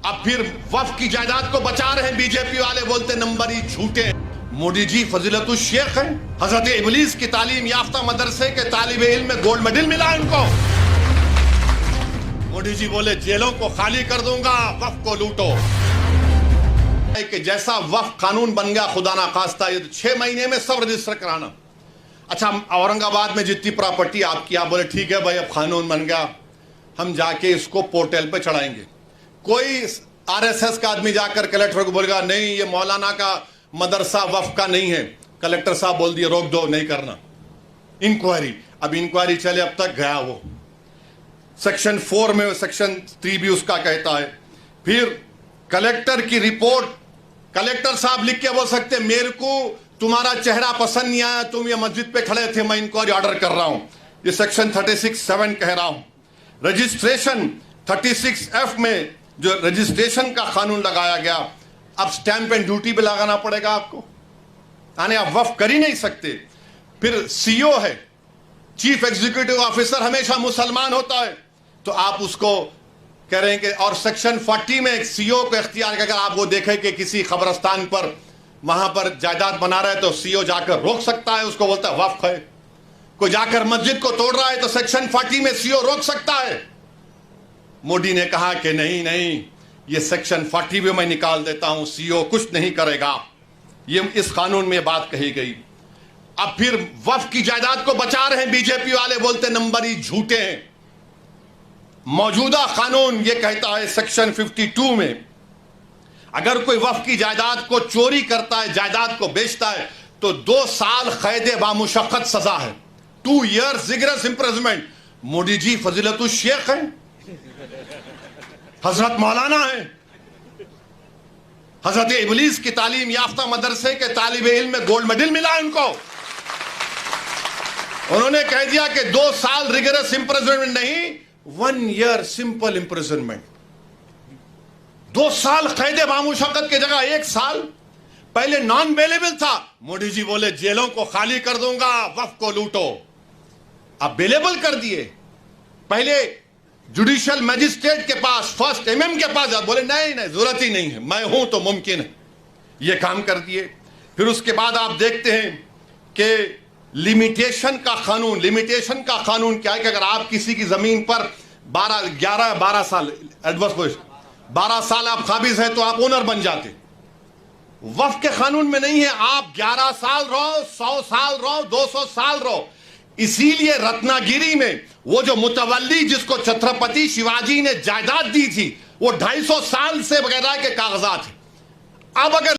अब फिर वफ की जायदाद को बचा रहे हैं बीजेपी वाले, बोलते नंबर ही झूठे। मोदी जी फजीलतुल शेख हैं, हजरत इबलीस की तालीम याफ्ता मदरसे के तालिब इल्म में गोल्ड मेडल मिला उनको। मोदी जी बोले जेलों को खाली कर दूंगा, वफ को लूटो। कि जैसा वफ कानून बन गया खुदा ना खास्ता, ये 6 महीने में सब रजिस्टर कराना। अच्छा, औरंगाबाद में जितनी प्रॉपर्टी आपकी, आप बोले ठीक है भाई अब कानून बन गया, हम जाके इसको पोर्टल पे चढ़ाएंगे। कोई आरएसएस का आदमी जाकर कलेक्टर को बोलेगा नहीं ये मौलाना का मदरसा वफ का नहीं है, कलेक्टर साहब बोल दिए रोक दो, नहीं करना इंक्वायरी। अब इंक्वायरी चले, अब तक गया वो सेक्शन 4 में, सेक्शन 3 भी उसका कहता है। फिर कलेक्टर की रिपोर्ट, कलेक्टर साहब लिख के बोल सकते मेरे को तुम्हारा चेहरा पसंद नहीं आया, तुम ये मस्जिद पे खड़े थे, मैं इंक्वायरी ऑर्डर कर रहा हूं। ये सेक्शन 36(7) कह रहा हूं। रजिस्ट्रेशन 36(f) में जो रजिस्ट्रेशन का कानून लगाया गया, अब स्टैंप एंड ड्यूटी भी लगाना पड़ेगा आपको, यानी आप वफ कर ही नहीं सकते। फिर सीओ है, चीफ एग्जीक्यूटिव ऑफिसर, हमेशा मुसलमान होता है, तो आप उसको कह रहे हैं कि, और सेक्शन 40 में सीओ को इख्तियार है, अगर आप वो देखें कि किसी कब्रस्तान पर वहां पर जायदाद बना रहे तो सीओ जाकर रोक सकता है, उसको बोलता है वक्फ है। कोई जाकर मस्जिद को तोड़ रहा है तो सेक्शन 40 में सीओ रोक सकता है। मोदी ने कहा कि नहीं नहीं, ये सेक्शन 40 भी मैं निकाल देता हूं, सीओ कुछ नहीं करेगा। ये इस कानून में बात कही गई। अब फिर वफ की जायदाद को बचा रहे हैं बीजेपी वाले, बोलते नंबर ही झूठे हैं। मौजूदा कानून ये कहता है सेक्शन 52 में, अगर कोई वफ की जायदाद को चोरी करता है, जायदाद को बेचता है, तो 2 साल कैद बामुशक्कत सजा है, 2 years rigorous imprisonment. Modi ji फजीलतुल Sheikh हैं, हजरत मौलाना है, हजरत इबलीस की तालीम याफ्ता मदरसे के तालिब इल्म में गोल्ड मेडल मिला उनको। उन्होंने कह दिया कि 2 साल रिगरस इंप्रिजनमेंट नहीं, 1 year सिंपल इंप्रिजनमेंट। 2 साल कैद बामुशक्कत की जगह 1 साल। पहले नॉन बेलेबल था, मोदी जी बोले जेलों को खाली कर दूंगा, वफ को लूटो। अब बेलेबल कर दिए। पहले जुडिशियल मजिस्ट्रेट के पास, फर्स्ट एमएम के पास, बोले नहीं नहीं जरूरत ही नहीं है, मैं हूं तो मुमकिन है, ये काम कर दिए। फिर उसके बाद आप देखते हैं कि लिमिटेशन का कानून, लिमिटेशन का कानून क्या है कि अगर आप किसी की जमीन पर 12 साल एडवर्स पोजीशन, 12 साल आप काबिज हैं तो आप ओनर बन जाते। वफ के कानून में नहीं है, आप 11 साल रहो, 100 साल रहो, 200 साल रहो। इसीलिए रत्नागिरी में वो जो मुतवल्ली जिसको छत्रपति शिवाजी ने जायदाद दी थी, वो 250 साल से बगैर के कागजात है। अब अगर